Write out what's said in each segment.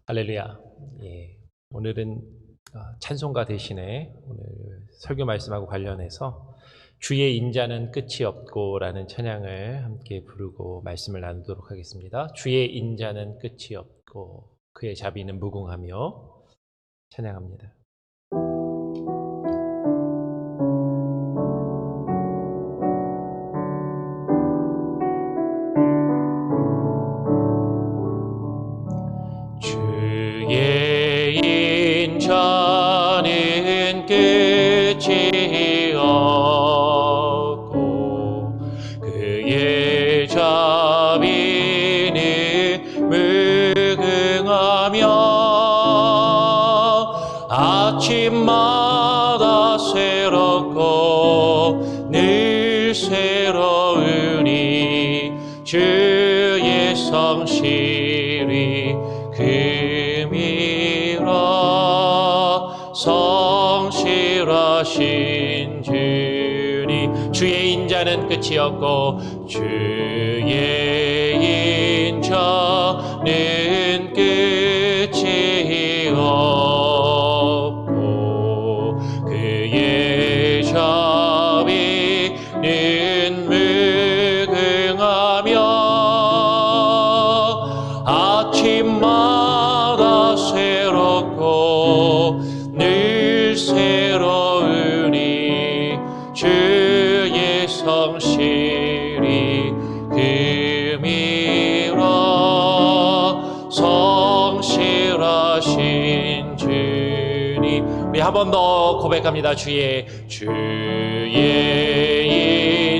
할렐루야. 오늘은 찬송가 대신에 오늘 설교 말씀하고 관련해서 주의 인자는 끝이 없고라는 찬양을 함께 부르고 말씀을 나누도록 하겠습니다. 주의 인자는 끝이 없고 그의 자비는 무궁하며 찬양합니다. 주의 인자는 끝이 없고 그의 자비는 무궁하며 아침마다 새롭고 늘 새로우니 주의 성실이 금이라 성실하신 주니 주의 인자는 끝이 없고 주의 인자는 끝이 없고 그의 자비는 무궁하며 아침마다 새롭고 늘 새로우니 주의 성실이 금이라 성실하신 주니 우리 한 번 더 고백합니다. 주의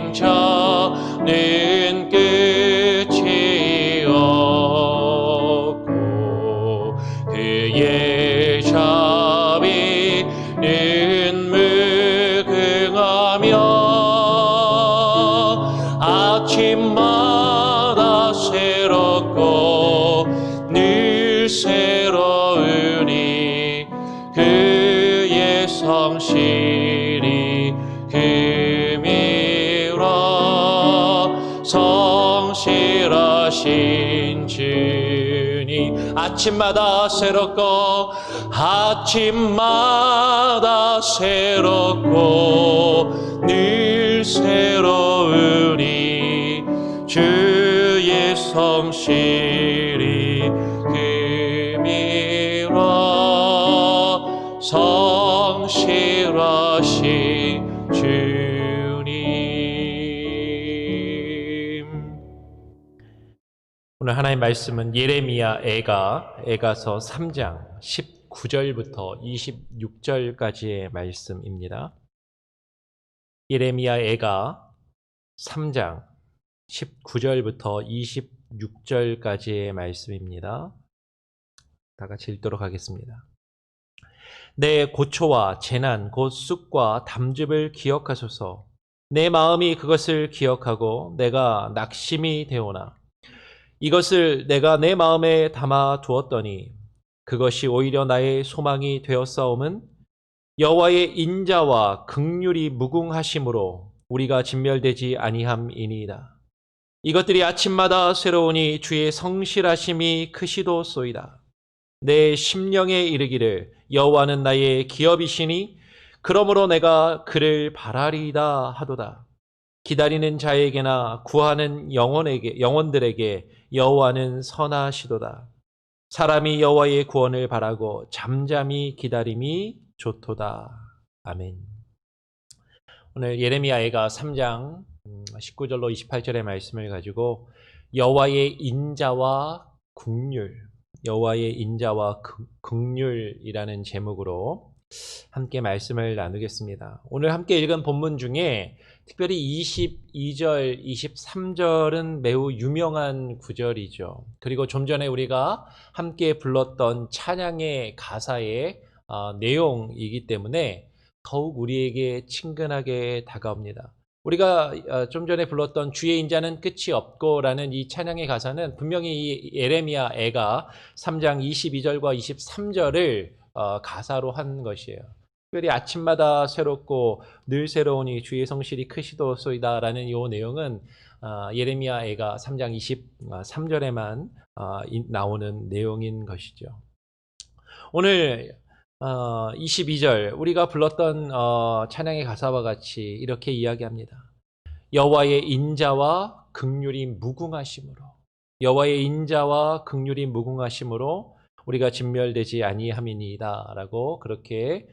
인자는 끝이 없고 그의 자비는 무궁하며 아침마다 새롭고 늘 새로우니 그의 성실이 금이라 성실하신 주니 아침마다 새롭고 아침마다 새롭고 늘 새로우니 주의 성실이 금이라 성실하신 주님. 오늘 하나님의 말씀은 예레미야 애가서 3장 19절부터 26절까지의 말씀입니다. 예레미야 애가 3장 19절부터 26절까지의 말씀입니다. 다 같이 읽도록 하겠습니다. 내 고초와 재난 곧 쑥과 담즙을 기억하소서. 내 마음이 그것을 기억하고 내가 낙심이 되오나 이것을 내가 내 마음에 담아 두었더니 그것이 오히려 나의 소망이 되었사옴은 여호와의 인자와 긍휼이 무궁하심으로 우리가 진멸되지 아니함이니이다. 이것들이 아침마다 새로우니 주의 성실하심이 크시도소이다. 내 심령에 이르기를 여호와는 나의 기업이시니 그러므로 내가 그를 바라리이다 하도다. 기다리는 자에게나 구하는 영혼들에게 여호와는 선하시도다. 사람이 여호와의 구원을 바라고 잠잠히 기다림이 좋도다. 아멘. 오늘 예레미야 애가 3장 19절로 28절의 말씀을 가지고 여호와의 인자와 긍휼이라는 제목으로 함께 말씀을 나누겠습니다. 오늘 함께 읽은 본문 중에 특별히 22절, 23절은 매우 유명한 구절이죠. 그리고 좀 전에 우리가 함께 불렀던 찬양의 가사의 내용이기 때문에 더욱 우리에게 친근하게 다가옵니다. 우리가 좀 전에 불렀던 주의 인자는 끝이 없고라는 이 찬양의 가사는 분명히 이 예레미야 애가 3장 22절과 23절을 가사로 한 것이에요. 특별히 아침마다 새롭고 늘 새로우니 주의 성실이 크시도소이다라는 이 내용은 예레미야 애가 3장 23절에만 나오는 내용인 것이죠. 오늘 22절 우리가 불렀던 찬양의 가사와 같이 이렇게 이야기합니다. 여호와의 인자와 긍휼이 무궁하심으로, 여호와의 인자와 긍휼이 무궁하심으로 우리가 진멸되지 아니함이니이다 라고 그렇게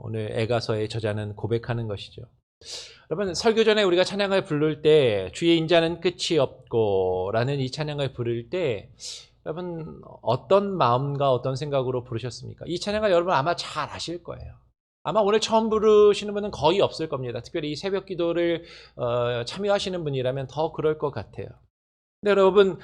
오늘 에가서의 저자는 고백하는 것이죠. 여러분, 설교 전에 우리가 찬양을 부를 때 주의 인자는 끝이 없고 라는 이 찬양을 부를 때 여러분 어떤 마음과 어떤 생각으로 부르셨습니까? 이 찬양을 여러분 아마 잘 아실 거예요. 아마 오늘 처음 부르시는 분은 거의 없을 겁니다. 특별히 이 새벽 기도를 참여하시는 분이라면 더 그럴 것 같아요. 근데 여러분,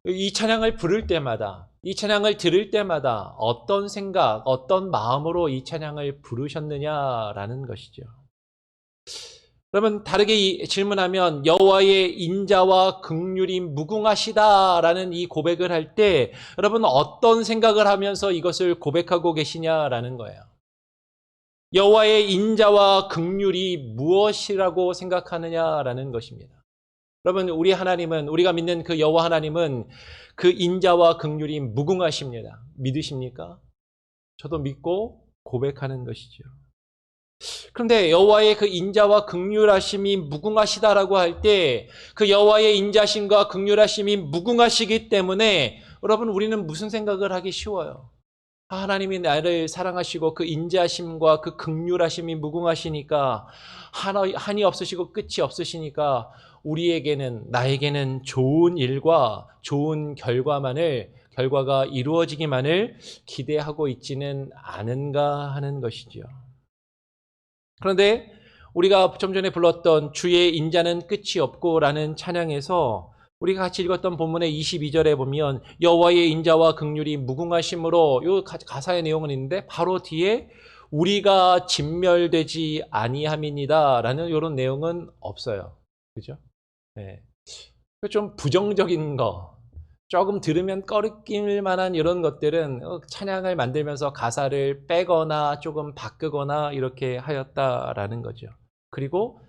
이 찬양을 부를 때마다, 이 찬양을 들을 때마다 어떤 생각, 어떤 마음으로 이 찬양을 부르셨느냐라는 것이죠. 여러분, 다르게 질문하면 여호와의 인자와 긍휼이 무궁하시다라는 이 고백을 할 때 여러분 어떤 생각을 하면서 이것을 고백하고 계시냐라는 거예요. 여호와의 인자와 긍휼이 무엇이라고 생각하느냐라는 것입니다. 여러분, 우리 하나님은, 우리가 믿는 그 여호와 하나님은 그 인자와 긍휼이 무궁하십니다. 믿으십니까? 저도 믿고 고백하는 것이죠. 그런데 여호와의 그 인자와 긍휼하심이 무궁하시다라고 할 때 그 여호와의 인자심과 긍휼하심이 무궁하시기 때문에 여러분 우리는 무슨 생각을 하기 쉬워요? 하나님이 나를 사랑하시고 그 인자심과 그 긍휼하심이 무궁하시니까 한이 없으시고 끝이 없으시니까 우리에게는, 나에게는 좋은 일과 좋은 결과가 이루어지기만을 기대하고 있지는 않은가 하는 것이지요. 그런데 우리가 좀 전에 불렀던 주의 인자는 끝이 없고라는 찬양에서 우리가 같이 읽었던 본문의 22절에 보면 여호와의 인자와 긍휼이 무궁하심으로, 이 가사의 내용은 있는데 바로 뒤에 우리가 진멸되지 아니함이니이다 라는 이런 내용은 없어요. 그죠? 네. 좀 부정적인 거, 조금 들으면 꺼리낄 만한 이런 것들은 찬양을 만들면서 가사를 빼거나 조금 바꾸거나 이렇게 하였다라는 거죠. 그리고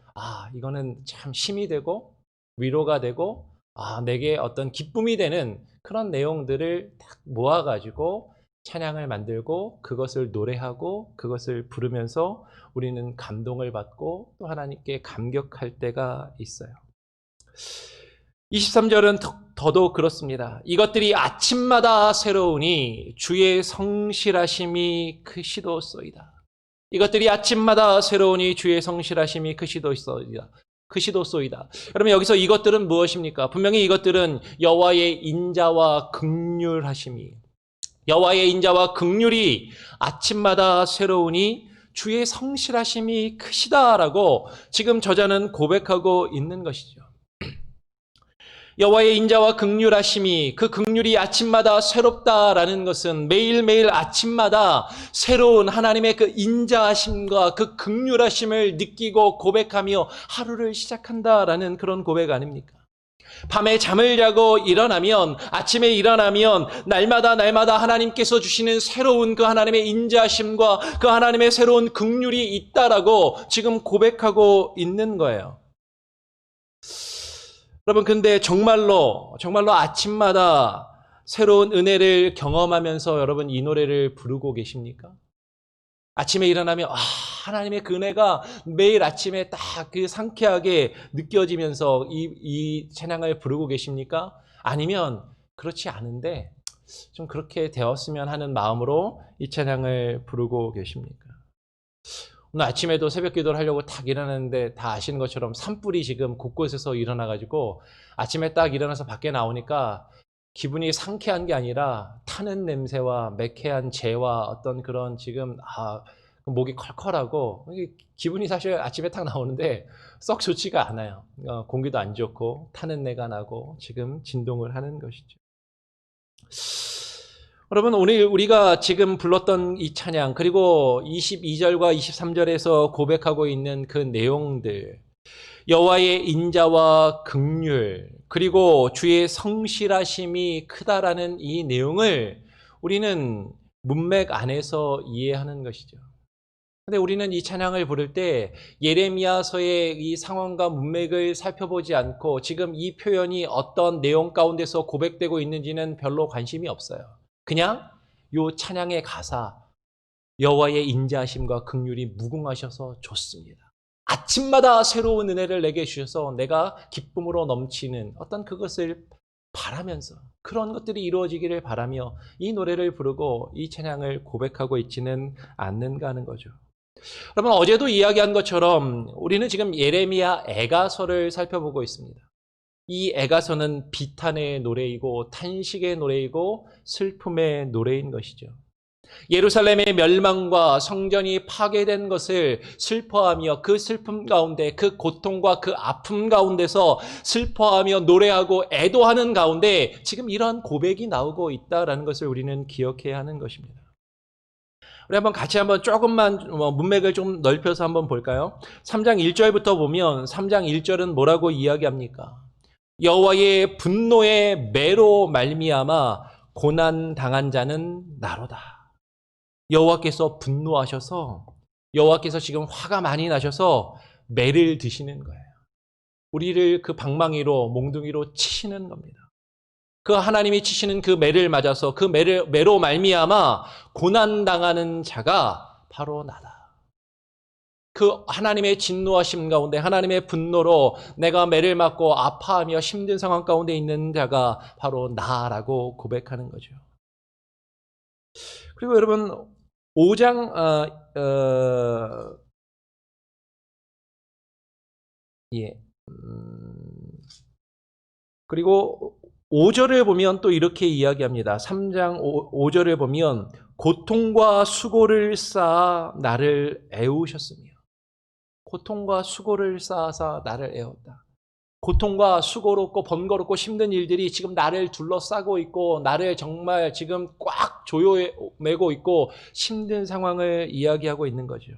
이거는 참 힘이 되고 위로가 되고 내게 어떤 기쁨이 되는 그런 내용들을 딱 모아가지고 찬양을 만들고 그것을 노래하고 그것을 부르면서 우리는 감동을 받고 또 하나님께 감격할 때가 있어요. 23절은 더더욱 그렇습니다. 이것들이 아침마다 새로우니 주의 성실하심이 크시도소이다. 이것들이 아침마다 새로우니 주의 성실하심이 크시도소이다. 여러분, 여기서 이것들은 무엇입니까? 분명히 이것들은 여호와의 인자와 긍휼하심이, 여호와의 인자와 긍휼이 아침마다 새로우니 주의 성실하심이 크시다라고 지금 저자는 고백하고 있는 것이죠. 여호와의 인자와 긍휼하심이, 그 긍휼이 아침마다 새롭다라는 것은 매일매일 아침마다 새로운 하나님의 그 인자하심과 그 긍휼하심을 느끼고 고백하며 하루를 시작한다라는 그런 고백 아닙니까? 밤에 잠을 자고 일어나면, 아침에 일어나면 날마다 하나님께서 주시는 새로운 그 하나님의 인자하심과 그 하나님의 새로운 긍휼이 있다라고 지금 고백하고 있는 거예요. 여러분, 근데 정말로 아침마다 새로운 은혜를 경험하면서 여러분 이 노래를 부르고 계십니까? 아침에 일어나면 하나님의 그 은혜가 매일 아침에 딱 그 상쾌하게 느껴지면서 이 찬양을 부르고 계십니까? 아니면 그렇지 않은데 좀 그렇게 되었으면 하는 마음으로 이 찬양을 부르고 계십니까? 오늘 아침에도 새벽 기도를 하려고 딱 일어났는데 다 아시는 것처럼 산불이 지금 곳곳에서 일어나가지고 아침에 딱 일어나서 밖에 나오니까 기분이 상쾌한 게 아니라 타는 냄새와 매캐한 재와 어떤 그런 지금 목이 컬컬하고 기분이 사실 아침에 딱 나오는데 썩 좋지가 않아요. 공기도 안 좋고 타는 내가 나고 지금 진동을 하는 것이죠. 여러분, 오늘 우리가 지금 불렀던 이 찬양, 그리고 22절과 23절에서 고백하고 있는 그 내용들, 여호와의 인자와 긍휼, 그리고 주의 성실하심이 크다라는 이 내용을 우리는 문맥 안에서 이해하는 것이죠. 근데 우리는 이 찬양을 부를 때 예레미야서의 이 상황과 문맥을 살펴보지 않고 지금 이 표현이 어떤 내용 가운데서 고백되고 있는지는 별로 관심이 없어요. 그냥 요 찬양의 가사, 여호와의 인자하심과 긍휼이 무궁하셔서 좋습니다. 아침마다 새로운 은혜를 내게 주셔서 내가 기쁨으로 넘치는 어떤 그것을 바라면서 그런 것들이 이루어지기를 바라며 이 노래를 부르고 이 찬양을 고백하고 있지는 않는가 하는 거죠. 여러분, 어제도 이야기한 것처럼 우리는 지금 예레미야 애가서를 살펴보고 있습니다. 이 애가서는 비탄의 노래이고 탄식의 노래이고 슬픔의 노래인 것이죠. 예루살렘의 멸망과 성전이 파괴된 것을 슬퍼하며 그 슬픔 가운데, 그 고통과 그 아픔 가운데서 슬퍼하며 노래하고 애도하는 가운데 지금 이러한 고백이 나오고 있다는 것을 우리는 기억해야 하는 것입니다. 우리 한번 같이 한번 조금만 문맥을 좀 넓혀서 한번 볼까요? 3장 1절부터 보면 3장 1절은 뭐라고 이야기합니까? 여호와의 분노의 매로 말미암아 고난 당한 자는 나로다. 여호와께서 분노하셔서, 여호와께서 지금 화가 많이 나셔서 매를 드시는 거예요. 우리를 그 방망이로, 몽둥이로 치시는 겁니다. 그 하나님이 치시는 그 매를 맞아서 그 매로 말미암아 고난 당하는 자가 바로 나다. 그 하나님의 진노하심 가운데, 하나님의 분노로 내가 매를 맞고 아파하며 힘든 상황 가운데 있는 자가 바로 나라고 고백하는 거죠. 그리고 여러분, 5장 그리고 5절을 보면 또 이렇게 이야기합니다. 3장 5절을 보면 고통과 수고를 쌓아 나를 애우셨으며, 고통과 수고를 쌓아서 나를 애웠다. 고통과 수고롭고 번거롭고 힘든 일들이 지금 나를 둘러싸고 있고 나를 정말 지금 꽉 조여매고 있고 힘든 상황을 이야기하고 있는 거죠.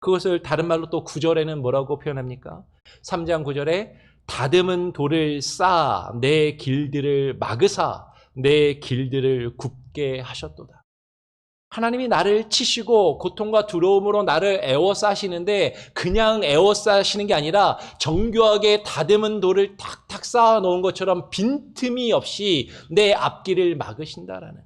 그것을 다른 말로 또 9절에는 뭐라고 표현합니까? 3장 9절에 다듬은 돌을 쌓아 내 길들을 막으사 내 길들을 굽게 하셨도다. 하나님이 나를 치시고 고통과 두려움으로 나를 애워싸시는데 그냥 애워싸시는 게 아니라 정교하게 다듬은 돌을 탁탁 쌓아 놓은 것처럼 빈틈이 없이 내 앞길을 막으신다라는 거예요.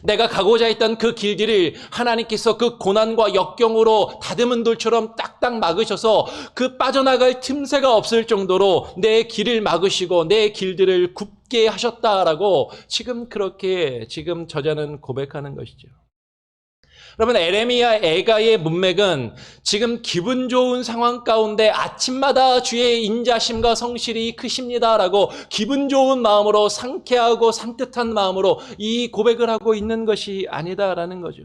내가 가고자 했던 그 길들을 하나님께서 그 고난과 역경으로 다듬은 돌처럼 딱딱 막으셔서 그 빠져나갈 틈새가 없을 정도로 내 길을 막으시고 내 길들을 굽게 하셨다라고 지금 그렇게 지금 저자는 고백하는 것이죠. 여러분, 에레미야 애가의 문맥은 지금 기분 좋은 상황 가운데 아침마다 주의 인자심과 성실이 크십니다라고 기분 좋은 마음으로, 상쾌하고 산뜻한 마음으로 이 고백을 하고 있는 것이 아니다라는 거죠.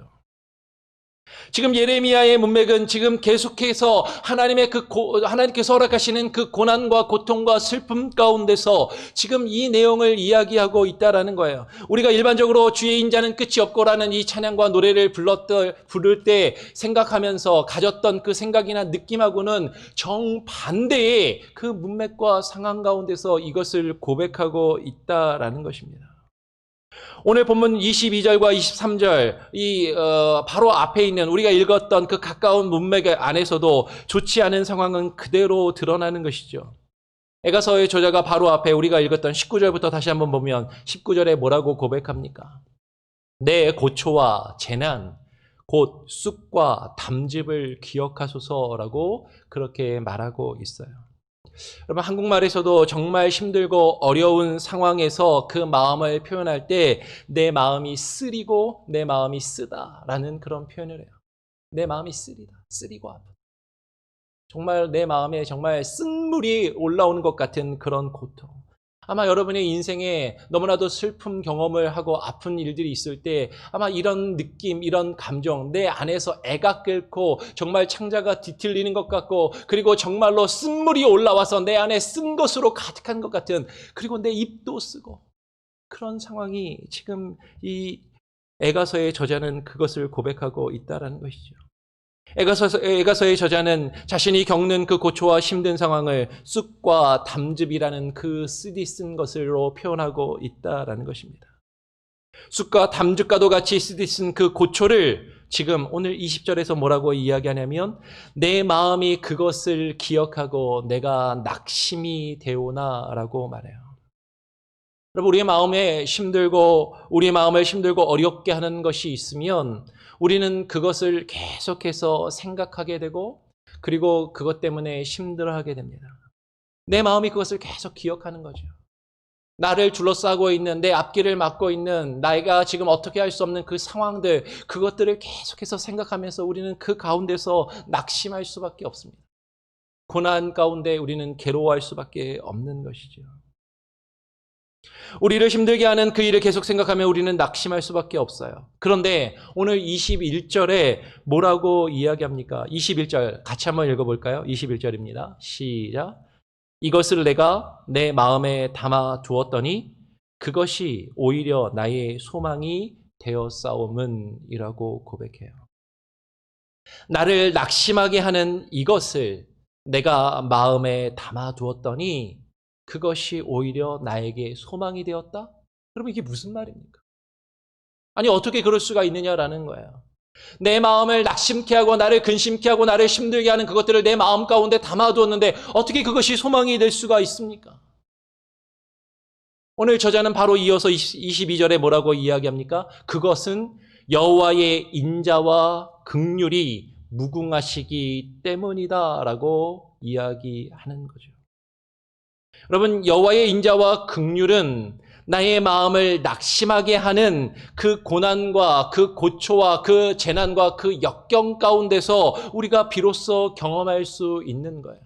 지금 예레미야의 문맥은 지금 계속해서 하나님께서 허락하시는 그 고난과 고통과 슬픔 가운데서 지금 이 내용을 이야기하고 있다라는 거예요. 우리가 일반적으로 주의 인자는 끝이 없고라는 이 찬양과 노래를 부를 때 생각하면서 가졌던 그 생각이나 느낌하고는 정반대의 그 문맥과 상황 가운데서 이것을 고백하고 있다라는 것입니다. 오늘 본문 22절과 23절 바로 앞에 있는 우리가 읽었던 그 가까운 문맥 안에서도 좋지 않은 상황은 그대로 드러나는 것이죠. 애가서의 저자가 바로 앞에 우리가 읽었던 19절부터 다시 한번 보면 19절에 뭐라고 고백합니까? 내 고초와 재난 곧 쑥과 담즙을 기억하소서라고 그렇게 말하고 있어요. 여러분, 한국말에서도 정말 힘들고 어려운 상황에서 그 마음을 표현할 때 내 마음이 쓰리고 내 마음이 쓰다라는 그런 표현을 해요. 내 마음이 쓰리다, 쓰리고 아프다. 정말 내 마음에 정말 쓴물이 올라오는 것 같은 그런 고통. 아마 여러분의 인생에 너무나도 슬픔 경험을 하고 아픈 일들이 있을 때 아마 이런 느낌, 이런 감정, 내 안에서 애가 끓고 정말 창자가 뒤틀리는 것 같고 그리고 정말로 쓴물이 올라와서 내 안에 쓴 것으로 가득한 것 같은, 그리고 내 입도 쓰고 그런 상황이 지금 이 애가서의 저자는 그것을 고백하고 있다는 것이죠. 애가서의 저자는 자신이 겪는 그 고초와 힘든 상황을 쑥과 담즙이라는 그 쓰디쓴 것으로 표현하고 있다라는 것입니다. 쑥과 담즙과도 같이 쓰디쓴 그 고초를 지금 오늘 20절에서 뭐라고 이야기하냐면 내 마음이 그것을 기억하고 내가 낙심이 되오나라고 말해요. 여러분, 우리의 마음에 힘들고 우리의 마음을 힘들고 어렵게 하는 것이 있으면 우리는 그것을 계속해서 생각하게 되고 그리고 그것 때문에 힘들어하게 됩니다. 내 마음이 그것을 계속 기억하는 거죠. 나를 둘러싸고 있는 내 앞길을 막고 있는 내가 지금 어떻게 할 수 없는 그 상황들, 그것들을 계속해서 생각하면서 우리는 그 가운데서 낙심할 수밖에 없습니다. 고난 가운데 우리는 괴로워할 수밖에 없는 것이죠. 우리를 힘들게 하는 그 일을 계속 생각하면 우리는 낙심할 수밖에 없어요. 그런데 오늘 21절에 뭐라고 이야기합니까? 21절 같이 한번 읽어볼까요? 21절입니다. 시작. 이것을 내가 내 마음에 담아 두었더니 그것이 오히려 나의 소망이 되었사옴은이라고 고백해요. 나를 낙심하게 하는 이것을 내가 마음에 담아 두었더니 그것이 오히려 나에게 소망이 되었다? 여러분, 이게 무슨 말입니까? 아니, 어떻게 그럴 수가 있느냐라는 거예요. 내 마음을 낙심케 하고 나를 근심케 하고 나를 힘들게 하는 그것들을 내 마음 가운데 담아두었는데 어떻게 그것이 소망이 될 수가 있습니까? 오늘 저자는 바로 이어서 22절에 뭐라고 이야기합니까? 그것은 여호와의 인자와 긍휼이 무궁하시기 때문이다 라고 이야기하는 거죠. 여러분, 여호와의 인자와 긍휼은 나의 마음을 낙심하게 하는 그 고난과 그 고초와 그 재난과 그 역경 가운데서 우리가 비로소 경험할 수 있는 거예요.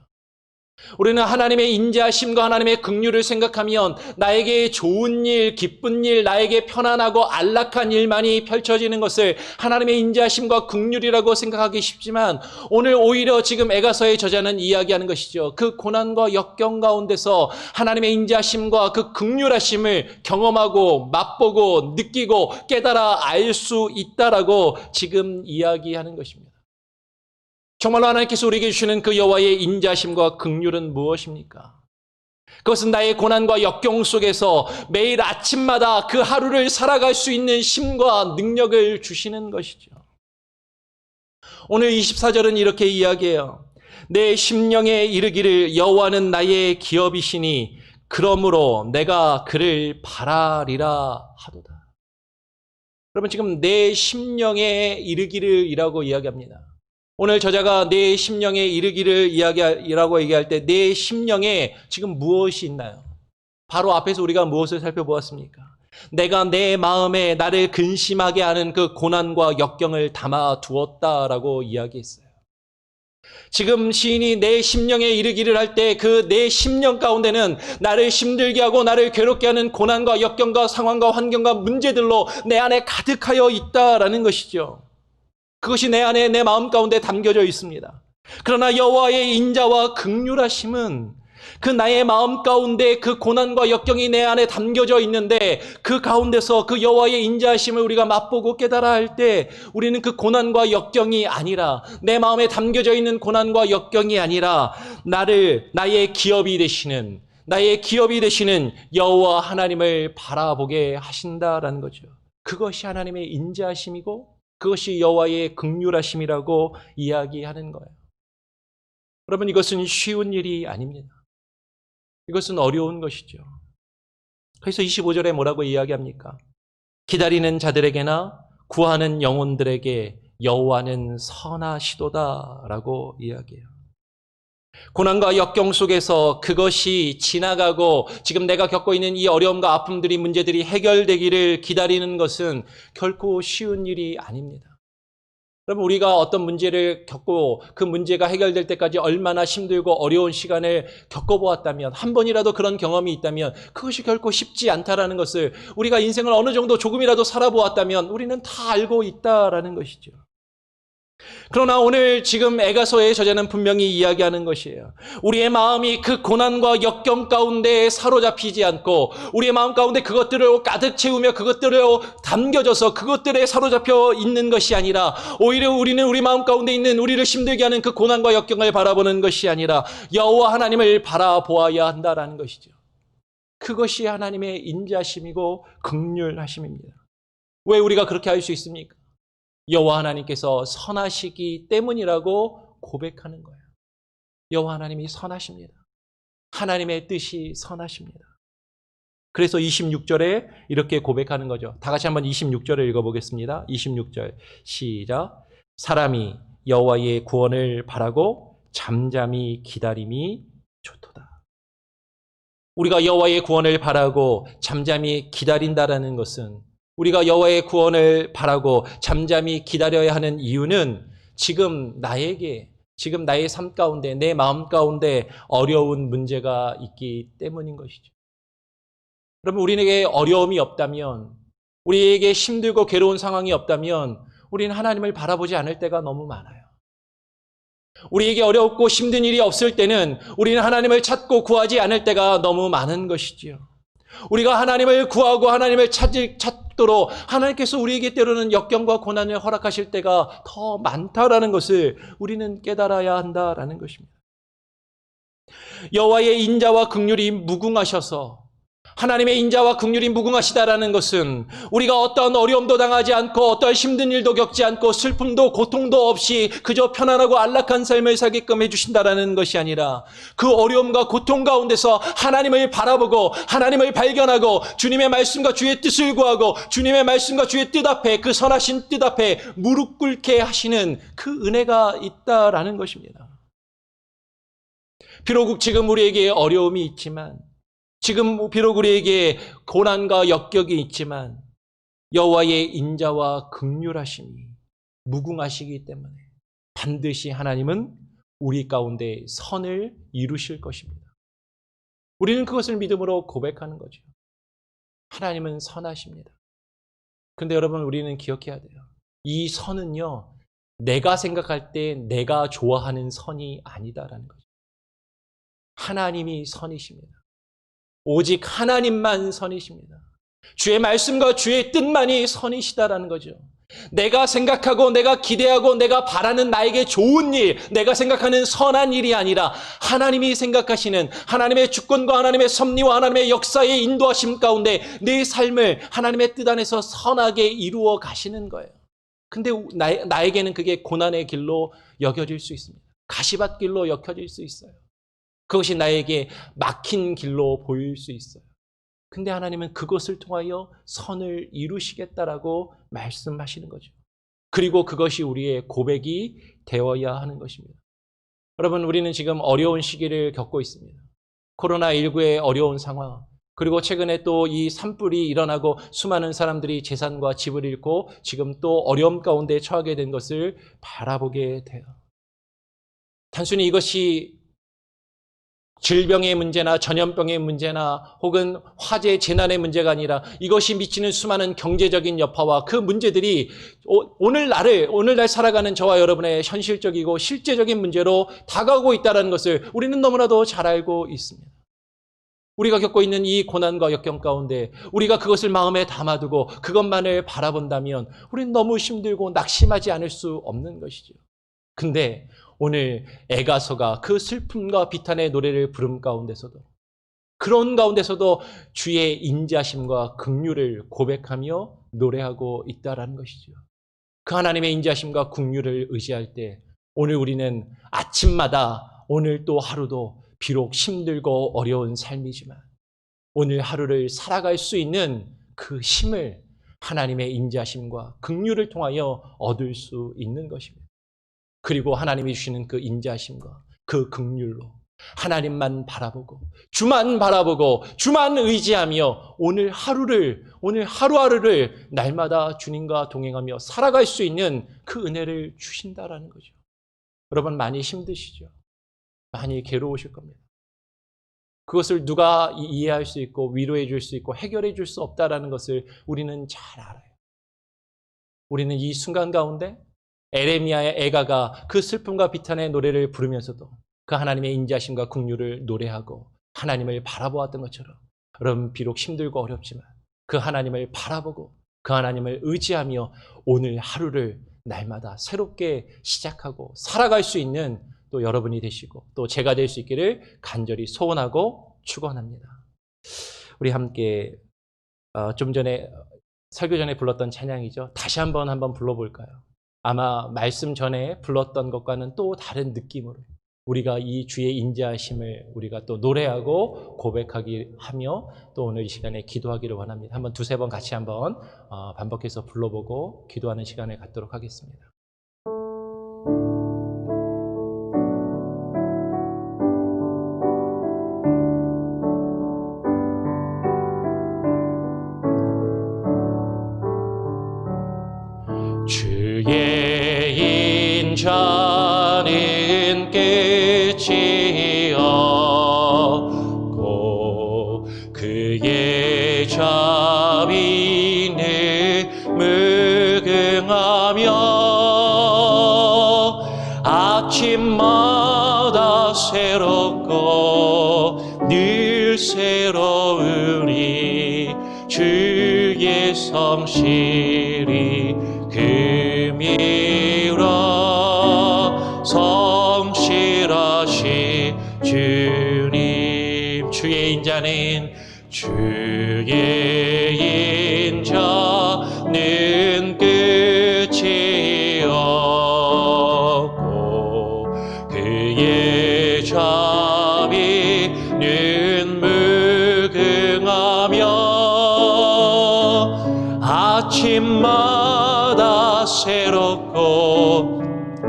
우리는 하나님의 인자하심과 하나님의 긍휼을 생각하면 나에게 좋은 일, 기쁜 일, 나에게 편안하고 안락한 일만이 펼쳐지는 것을 하나님의 인자하심과 긍휼이라고 생각하기 쉽지만 오늘 오히려 지금 에가서의 저자는 이야기하는 것이죠. 그 고난과 역경 가운데서 하나님의 인자하심과 그 긍휼하심을 경험하고 맛보고 느끼고 깨달아 알 수 있다라고 지금 이야기하는 것입니다. 정말로 하나님께서 우리에게 주시는 그 여호와의 인자심과 긍휼은 무엇입니까? 그것은 나의 고난과 역경 속에서 매일 아침마다 그 하루를 살아갈 수 있는 힘과 능력을 주시는 것이죠. 오늘 24절은 이렇게 이야기해요. 내 심령에 이르기를 여호와는 나의 기업이시니 그러므로 내가 그를 바라리라 하도다. 여러분, 지금 내 심령에 이르기를 이라고 이야기합니다. 오늘 저자가 내 심령에 이르기를 이야기라고 얘기할 때 내 심령에 지금 무엇이 있나요? 바로 앞에서 우리가 무엇을 살펴보았습니까? 내가 내 마음에 나를 근심하게 하는 그 고난과 역경을 담아 두었다라고 이야기했어요. 지금 시인이 내 심령에 이르기를 할 때 그 내 심령 가운데는 나를 힘들게 하고 나를 괴롭게 하는 고난과 역경과 상황과 환경과 문제들로 내 안에 가득하여 있다라는 것이죠. 그것이 내 안에 내 마음 가운데 담겨져 있습니다. 그러나 여호와의 인자와 긍휼하심은 그 나의 마음 가운데 그 고난과 역경이 내 안에 담겨져 있는데 그 가운데서 그 여호와의 인자하심을 우리가 맛보고 깨달아 할 때 우리는 그 고난과 역경이 아니라 내 마음에 담겨져 있는 고난과 역경이 아니라 나의 기업이 되시는 여호와 하나님을 바라보게 하신다라는 거죠. 그것이 하나님의 인자하심이고 그것이 여호와의 긍휼하심이라고 이야기하는 거예요. 여러분, 이것은 쉬운 일이 아닙니다. 이것은 어려운 것이죠. 그래서 25절에 뭐라고 이야기합니까? 기다리는 자들에게나 구하는 영혼들에게 여호와는 선하시도다라고 이야기해요. 고난과 역경 속에서 그것이 지나가고 지금 내가 겪고 있는 이 어려움과 아픔들이 문제들이 해결되기를 기다리는 것은 결코 쉬운 일이 아닙니다. 여러분, 우리가 어떤 문제를 겪고 그 문제가 해결될 때까지 얼마나 힘들고 어려운 시간을 겪어보았다면 한 번이라도 그런 경험이 있다면 그것이 결코 쉽지 않다라는 것을 우리가 인생을 어느 정도 조금이라도 살아보았다면 우리는 다 알고 있다라는 것이죠. 그러나 오늘 지금 에가서의 저자는 분명히 이야기하는 것이에요. 우리의 마음이 그 고난과 역경 가운데 사로잡히지 않고 우리의 마음 가운데 그것들을 가득 채우며 그것들을 담겨져서 그것들에 사로잡혀 있는 것이 아니라 오히려 우리는 우리 마음 가운데 있는 우리를 힘들게 하는 그 고난과 역경을 바라보는 것이 아니라 여호와 하나님을 바라보아야 한다라는 것이죠. 그것이 하나님의 인자심이고 긍휼하심입니다. 왜 우리가 그렇게 할 수 있습니까? 여호와 하나님께서 선하시기 때문이라고 고백하는 거예요. 여호와 하나님이 선하십니다. 하나님의 뜻이 선하십니다. 그래서 26절에 이렇게 고백하는 거죠. 다 같이 한번 26절을 읽어보겠습니다. 26절 시작. 사람이 여호와의 구원을 바라고 잠잠히 기다림이 좋도다. 우리가 여호와의 구원을 바라고 잠잠히 기다린다라는 것은, 우리가 여호와의 구원을 바라고 잠잠히 기다려야 하는 이유는 지금 나의 삶 가운데, 내 마음 가운데 어려운 문제가 있기 때문인 것이죠. 여러분, 우리에게 어려움이 없다면, 우리에게 힘들고 괴로운 상황이 없다면 우리는 하나님을 바라보지 않을 때가 너무 많아요. 우리에게 어렵고 힘든 일이 없을 때는 우리는 하나님을 찾고 구하지 않을 때가 너무 많은 것이지요. 우리가 하나님을 구하고 하나님을 찾도록 하나님께서 우리에게 때로는 역경과 고난을 허락하실 때가 더 많다라는 것을 우리는 깨달아야 한다라는 것입니다. 여호와의 인자와 긍휼이 무궁하셔서, 하나님의 인자와 긍휼이 무궁하시다라는 것은 우리가 어떠한 어려움도 당하지 않고 어떠한 힘든 일도 겪지 않고 슬픔도 고통도 없이 그저 편안하고 안락한 삶을 살게끔 해주신다라는 것이 아니라, 그 어려움과 고통 가운데서 하나님을 바라보고 하나님을 발견하고 주님의 말씀과 주의 뜻을 구하고 주님의 말씀과 주의 뜻 앞에, 그 선하신 뜻 앞에 무릎 꿇게 하시는 그 은혜가 있다라는 것입니다. 비록 지금 우리에게 어려움이 있지만, 지금 비록 우리에게 고난과 역경이 있지만 여호와의 인자와 긍휼하심이 무궁하시기 때문에 반드시 하나님은 우리 가운데 선을 이루실 것입니다. 우리는 그것을 믿음으로 고백하는 거죠. 하나님은 선하십니다. 그런데 여러분, 우리는 기억해야 돼요. 이 선은요, 내가 생각할 때 내가 좋아하는 선이 아니다라는 거죠. 하나님이 선이십니다. 오직 하나님만 선이십니다. 주의 말씀과 주의 뜻만이 선이시다라는 거죠. 내가 생각하고 내가 기대하고 내가 바라는 나에게 좋은 일, 내가 생각하는 선한 일이 아니라 하나님이 생각하시는 하나님의 주권과 하나님의 섭리와 하나님의 역사의 인도하심 가운데 내 삶을 하나님의 뜻 안에서 선하게 이루어 가시는 거예요. 근데 나에게는 그게 고난의 길로 여겨질 수 있습니다. 가시밭길로 여겨질 수 있어요. 그것이 나에게 막힌 길로 보일 수 있어요. 근데 하나님은 그것을 통하여 선을 이루시겠다라고 말씀하시는 거죠. 그리고 그것이 우리의 고백이 되어야 하는 것입니다. 여러분, 우리는 지금 어려운 시기를 겪고 있습니다. 코로나19의 어려운 상황, 그리고 최근에 또 이 산불이 일어나고 수많은 사람들이 재산과 집을 잃고 지금 또 어려움 가운데 처하게 된 것을 바라보게 돼요. 단순히 이것이 질병의 문제나 전염병의 문제나 혹은 화재 재난의 문제가 아니라 이것이 미치는 수많은 경제적인 여파와 그 문제들이 오늘날 살아가는 저와 여러분의 현실적이고 실제적인 문제로 다가오고 있다는 것을 우리는 너무나도 잘 알고 있습니다. 우리가 겪고 있는 이 고난과 역경 가운데 우리가 그것을 마음에 담아두고 그것만을 바라본다면 우리는 너무 힘들고 낙심하지 않을 수 없는 것이죠. 근데 오늘 애가서가 그 슬픔과 비탄의 노래를 부름 가운데서도, 그런 가운데서도 주의 인자심과 긍휼을 고백하며 노래하고 있다라는 것이죠. 그 하나님의 인자심과 긍휼을 의지할 때 오늘 우리는 아침마다, 오늘 또 하루도 비록 힘들고 어려운 삶이지만 오늘 하루를 살아갈 수 있는 그 힘을 하나님의 인자심과 긍휼을 통하여 얻을 수 있는 것입니다. 그리고 하나님이 주시는 그 인자심과 그 긍휼로 하나님만 바라보고 주만 바라보고 주만 의지하며 오늘 하루하루를 날마다 주님과 동행하며 살아갈 수 있는 그 은혜를 주신다라는 거죠. 여러분, 많이 힘드시죠? 많이 괴로우실 겁니다. 그것을 누가 이해할 수 있고 위로해 줄 수 있고 해결해 줄 수 없다라는 것을 우리는 잘 알아요. 우리는 이 순간 가운데 에레미야의 애가가 그 슬픔과 비탄의 노래를 부르면서도 그 하나님의 인자심과 긍휼을 노래하고 하나님을 바라보았던 것처럼, 여러분, 비록 힘들고 어렵지만 그 하나님을 바라보고 그 하나님을 의지하며 오늘 하루를 날마다 새롭게 시작하고 살아갈 수 있는 또 여러분이 되시고 또 제가 될 수 있기를 간절히 소원하고 축원합니다. 우리 함께 좀 전에 설교 전에 불렀던 찬양이죠. 다시 한번 불러볼까요? 아마 말씀 전에 불렀던 것과는 또 다른 느낌으로 우리가 이 주의 인자하심을 우리가 또 노래하고 고백하기 하며 또 오늘 이 시간에 기도하기를 원합니다. 한번 두세 번 같이 한번 반복해서 불러보고 기도하는 시간을 갖도록 하겠습니다. 주의 인자는 끝이 없고 그의 자비는 무궁하며 아침마다 새롭고 늘 새로우니 주의 성실이 금이라 성실하신 주님. 주의 인자는 끝이 없고 그의 자비는 무궁하며 아침마다 새롭고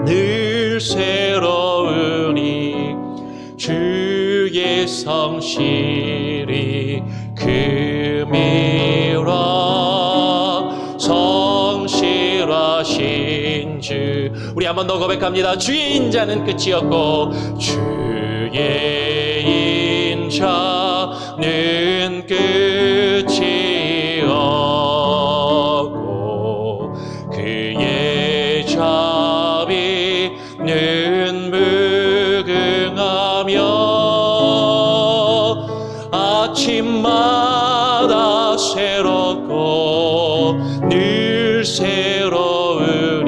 늘 새로우니 주의 성실이 금이라 성실하신 주. 우리 한 번 더 고백합니다. 주의 인자는 끝이 없고 주의 인자는 끝이 없고 그의 자비는 무궁하며 아침마다 새롭고 늘 새로우니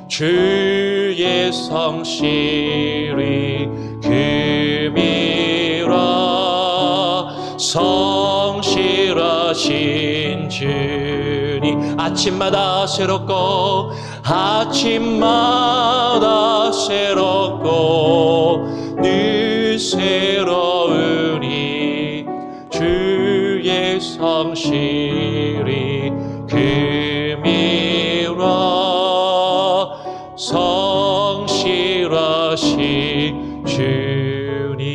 주의 성실이 금이라 성실하신 주님. 아침마다 새롭고 아침마다 새롭고 늘 새로우니 주의 성실이 금이라 성실하신 주님.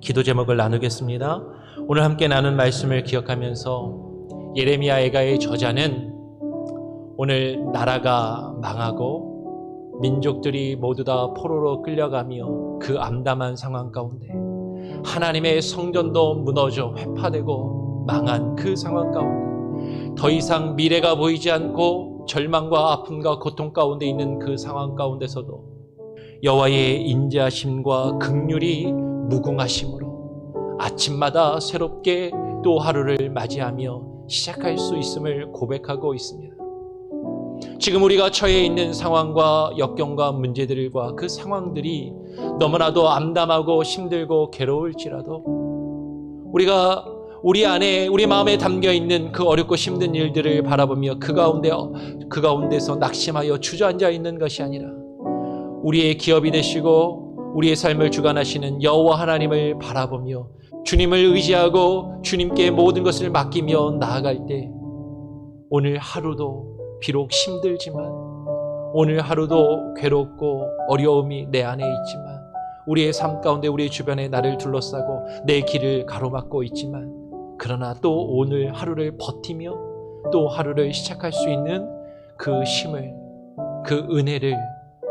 기도 제목을 나누겠습니다. 오늘 함께 나눈 말씀을 기억하면서 예레미야 애가의 저자는 오늘 나라가 망하고 민족들이 모두 다 포로로 끌려가며 그 암담한 상황 가운데 하나님의 성전도 무너져 회파되고 망한 그 상황 가운데 더 이상 미래가 보이지 않고 절망과 아픔과 고통 가운데 있는 그 상황 가운데서도 여호와의 인자심과 긍휼이 무궁하심으로 아침마다 새롭게 또 하루를 맞이하며 시작할 수 있음을 고백하고 있습니다. 지금 우리가 처해 있는 상황과 역경과 문제들과 그 상황들이 너무나도 암담하고 힘들고 괴로울지라도 우리가 우리 안에 우리 마음에 담겨 있는 그 어렵고 힘든 일들을 바라보며 그 가운데서 낙심하여 주저앉아 있는 것이 아니라 우리의 기업이 되시고 우리의 삶을 주관하시는 여호와 하나님을 바라보며 주님을 의지하고 주님께 모든 것을 맡기며 나아갈 때 오늘 하루도 비록 힘들지만 오늘 하루도 괴롭고 어려움이 내 안에 있지만 우리의 삶 가운데 우리의 주변에 나를 둘러싸고 내 길을 가로막고 있지만 그러나 또 오늘 하루를 버티며 또 하루를 시작할 수 있는 그 힘을 그 은혜를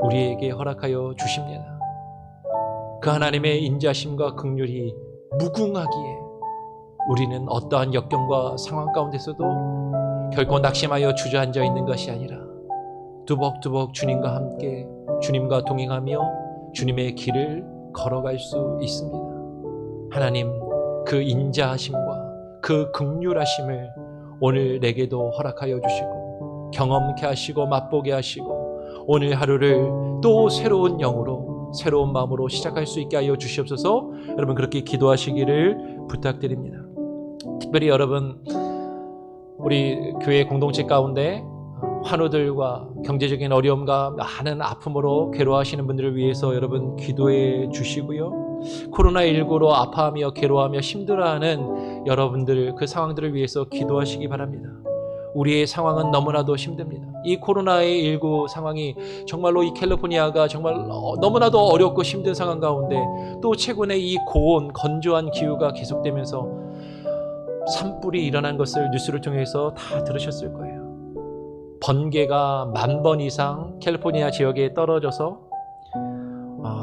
우리에게 허락하여 주십니다. 그 하나님의 인자심과 긍휼이 무궁하기에 우리는 어떠한 역경과 상황 가운데서도 결코 낙심하여 주저앉아 있는 것이 아니라 두벅두벅 주님과 함께 주님과 동행하며 주님의 길을 걸어갈 수 있습니다. 하나님 그 인자하심과 그 긍휼하심을 오늘 내게도 허락하여 주시고 경험케 하시고 맛보게 하시고 오늘 하루를 또 새로운 영으로 새로운 마음으로 시작할 수 있게 하여 주시옵소서. 여러분 그렇게 기도하시기를 부탁드립니다. 특별히 여러분 우리 교회 공동체 가운데 환우들과 경제적인 어려움과 많은 아픔으로 괴로워하시는 분들을 위해서 여러분 기도해 주시고요. 코로나19로 아파하며 괴로워하며 힘들어하는 여러분들 그 상황들을 위해서 기도하시기 바랍니다. 우리의 상황은 너무나도 힘듭니다. 이 코로나19 상황이 정말로 이 캘리포니아가 정말 너무나도 어렵고 힘든 상황 가운데 또 최근에 이 고온 건조한 기후가 계속되면서 산불이 일어난 것을 뉴스를 통해서 다 들으셨을 거예요. 번개가 10,000번 이상 캘리포니아 지역에 떨어져서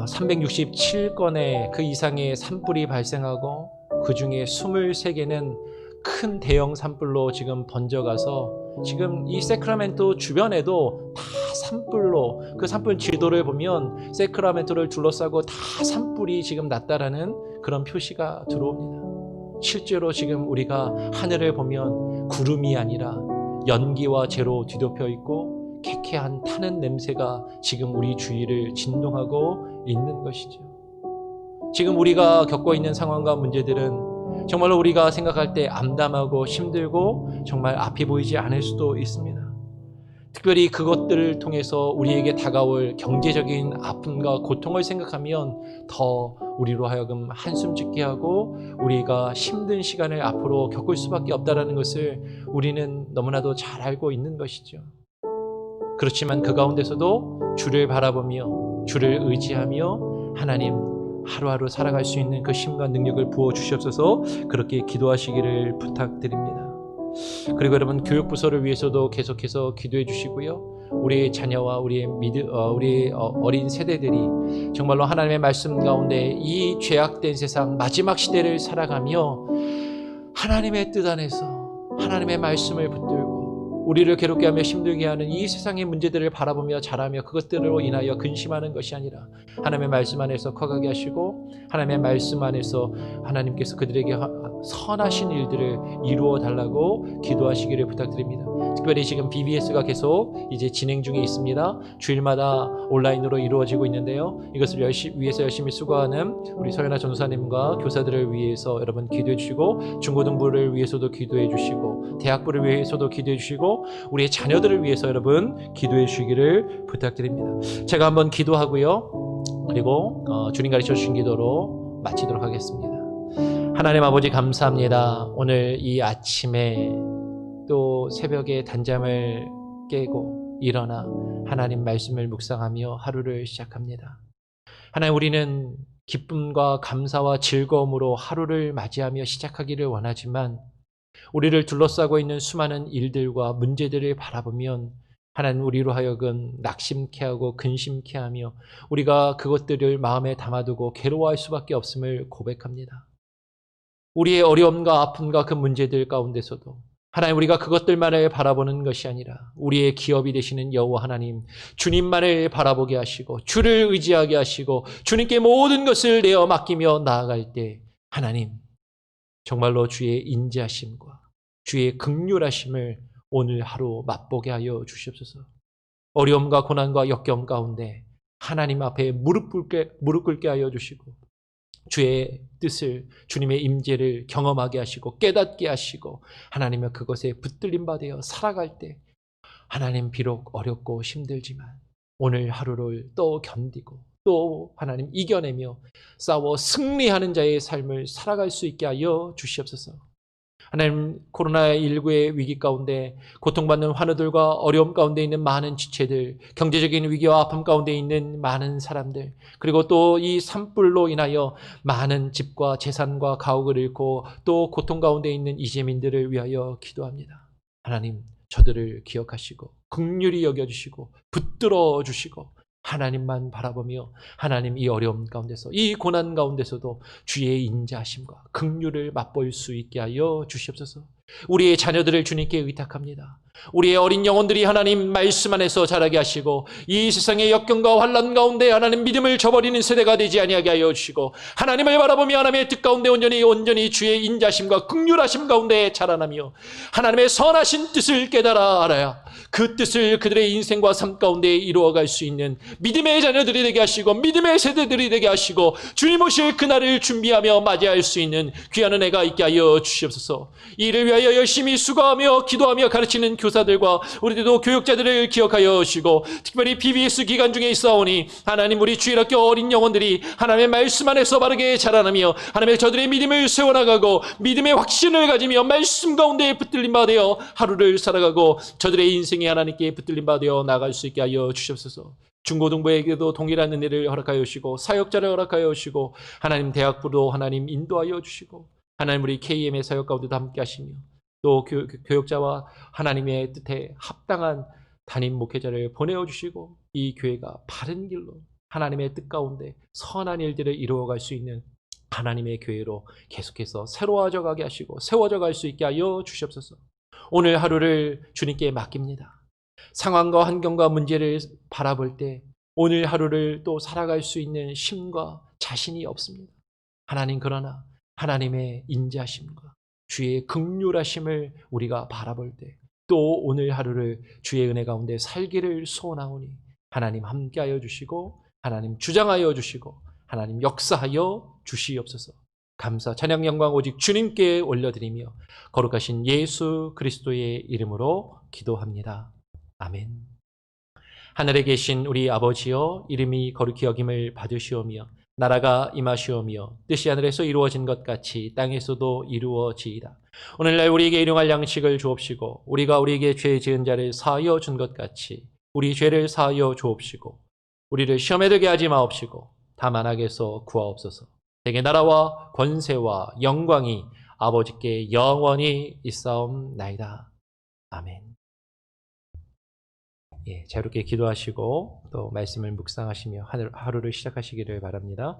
367건의 그 이상의 산불이 발생하고 그 중에 23개는 큰 대형 산불로 지금 번져가서 지금 이 세크라멘토 주변에도 다 산불로 그 산불 지도를 보면 세크라멘토를 둘러싸고 다 산불이 지금 났다라는 그런 표시가 들어옵니다. 실제로 지금 우리가 하늘을 보면 구름이 아니라 연기와 재로 뒤덮여 있고 쾌쾌한 타는 냄새가 지금 우리 주위를 진동하고 있는 것이죠. 지금 우리가 겪고 있는 상황과 문제들은 정말로 우리가 생각할 때 암담하고 힘들고 정말 앞이 보이지 않을 수도 있습니다. 특별히 그것들을 통해서 우리에게 다가올 경제적인 아픔과 고통을 생각하면 더 우리로 하여금 한숨 짓게 하고 우리가 힘든 시간을 앞으로 겪을 수밖에 없다는 것을 우리는 너무나도 잘 알고 있는 것이죠. 그렇지만 그 가운데서도 주를 바라보며 주를 의지하며 하나님 하루하루 살아갈 수 있는 그 힘과 능력을 부어주시옵소서 그렇게 기도하시기를 부탁드립니다. 그리고 여러분 교육부서를 위해서도 계속해서 기도해 주시고요. 우리의 자녀와 우리의 어린 세대들이 정말로 하나님의 말씀 가운데 이 죄악된 세상 마지막 시대를 살아가며 하나님의 뜻 안에서 하나님의 말씀을 붙들고 우리를 괴롭게 하며 힘들게 하는 이 세상의 문제들을 바라보며 자라며 그것들로 인하여 근심하는 것이 아니라 하나님의 말씀 안에서 커가게 하시고 하나님의 말씀 안에서 하나님께서 그들에게 선하신 일들을 이루어 달라고 기도하시기를 부탁드립니다. 특별히 지금 BBS가 계속 이제 진행 중에 있습니다. 주일마다 온라인으로 이루어지고 있는데요. 이것을 위해서 열심히 수고하는 우리 서연아 전도사님과 교사들을 위해서 여러분 기도해 주시고 중고등부를 위해서도 기도해 주시고 대학부를 위해서도 기도해 주시고 우리의 자녀들을 위해서 여러분 기도해 주시기를 부탁드립니다. 제가 한번 기도하고요. 그리고 주님 가르쳐 주신 기도로 마치도록 하겠습니다. 하나님 아버지 감사합니다. 오늘 이 아침에 또 새벽에 단잠을 깨고 일어나 하나님 말씀을 묵상하며 하루를 시작합니다. 하나님 우리는 기쁨과 감사와 즐거움으로 하루를 맞이하며 시작하기를 원하지만 우리를 둘러싸고 있는 수많은 일들과 문제들을 바라보면 하나님 우리로 하여금 낙심케 하고 근심케 하며 우리가 그것들을 마음에 담아두고 괴로워할 수밖에 없음을 고백합니다. 우리의 어려움과 아픔과 그 문제들 가운데서도 하나님 우리가 그것들만을 바라보는 것이 아니라 우리의 기업이 되시는 여호와 하나님 주님만을 바라보게 하시고 주를 의지하게 하시고 주님께 모든 것을 내어 맡기며 나아갈 때 하나님 정말로 주의 인자하심과 주의 긍휼하심을 오늘 하루 맛보게 하여 주시옵소서. 어려움과 고난과 역경 가운데 하나님 앞에 무릎 꿇게 하여 주시고 주의 뜻을 주님의 임재를 경험하게 하시고 깨닫게 하시고 하나님의 그것에 붙들림 받아 살아갈 때 하나님 비록 어렵고 힘들지만 오늘 하루를 또 견디고 또 하나님 이겨내며 싸워 승리하는 자의 삶을 살아갈 수 있게 하여 주시옵소서. 하나님 코로나19의 위기 가운데 고통받는 환우들과 어려움 가운데 있는 많은 지체들, 경제적인 위기와 아픔 가운데 있는 많은 사람들, 그리고 또 이 산불로 인하여 많은 집과 재산과 가옥을 잃고 또 고통 가운데 있는 이재민들을 위하여 기도합니다. 하나님 저들을 기억하시고 긍휼히 여겨주시고 붙들어 주시고 하나님만 바라보며 하나님 이 어려움 가운데서 이 고난 가운데서도 주의 인자하심과 긍휼을 맛볼 수 있게 하여 주시옵소서. 우리의 자녀들을 주님께 의탁합니다. 우리의 어린 영혼들이 하나님 말씀 안에서 자라게 하시고 이 세상의 역경과 환난 가운데 하나님 믿음을 저버리는 세대가 되지 아니하게 하여 주시고 하나님을 바라보며 하나님의 뜻 가운데 온전히 주의 인자심과 긍휼하심 가운데 자라나며 하나님의 선하신 뜻을 깨달아 알아야 그 뜻을 그들의 인생과 삶 가운데 이루어갈 수 있는 믿음의 자녀들이 되게 하시고 믿음의 세대들이 되게 하시고 주님 오실 그날을 준비하며 맞이할 수 있는 귀한 은혜가 있게 하여 주시옵소서. 이를 위하여 열심히 수고하며 기도하며 가르치는 교사들과 우리들도 교육자들을 기억하여 주시고 특별히 BBS 기간 중에 있사오니 하나님 우리 주일학교 어린 영혼들이 하나님의 말씀 안에서 바르게 자라나며 하나님의 저들의 믿음을 세워나가고 믿음의 확신을 가지며 말씀 가운데 붙들림 받아 하루를 살아가고 저들의 인생이 하나님께 붙들림 받아 나갈 수 있게 하여 주시옵소서. 중고등부에게도 동일한 은혜를 허락하여 주시고 사역자를 허락하여 주시고 하나님 대학부도 하나님 인도하여 주시고 하나님 우리 KM의 사역 가운데도 함께 하시며 또 교육자와 하나님의 뜻에 합당한 담임 목회자를 보내어 주시고 이 교회가 바른 길로 하나님의 뜻 가운데 선한 일들을 이루어갈 수 있는 하나님의 교회로 계속해서 새로워져 가게 하시고 세워져 갈 수 있게 하여 주시옵소서. 오늘 하루를 주님께 맡깁니다. 상황과 환경과 문제를 바라볼 때 오늘 하루를 또 살아갈 수 있는 힘과 자신이 없습니다. 하나님 그러나 하나님의 인자심과 주의 긍휼하심을 우리가 바라볼 때 또 오늘 하루를 주의 은혜 가운데 살기를 소원하오니 하나님 함께하여 주시고 하나님 주장하여 주시고 하나님 역사하여 주시옵소서. 감사 찬양 영광 오직 주님께 올려드리며 거룩하신 예수 그리스도의 이름으로 기도합니다. 아멘. 하늘에 계신 우리 아버지여 이름이 거룩히 여김을 받으시오며 나라가 임하시오며 뜻이 하늘에서 이루어진 것 같이 땅에서도 이루어지이다. 오늘날 우리에게 일용할 양식을 주옵시고 우리가 우리에게 죄 지은 자를 사하여 준 것 같이 우리 죄를 사하여 주옵시고 우리를 시험에 들게 하지 마옵시고 다만 악에서 구하옵소서. 대개 나라와 권세와 영광이 아버지께 영원히 있사옵나이다. 아멘. 자유롭게 기도하시고 또 말씀을 묵상하시며 하루를 시작하시기를 바랍니다.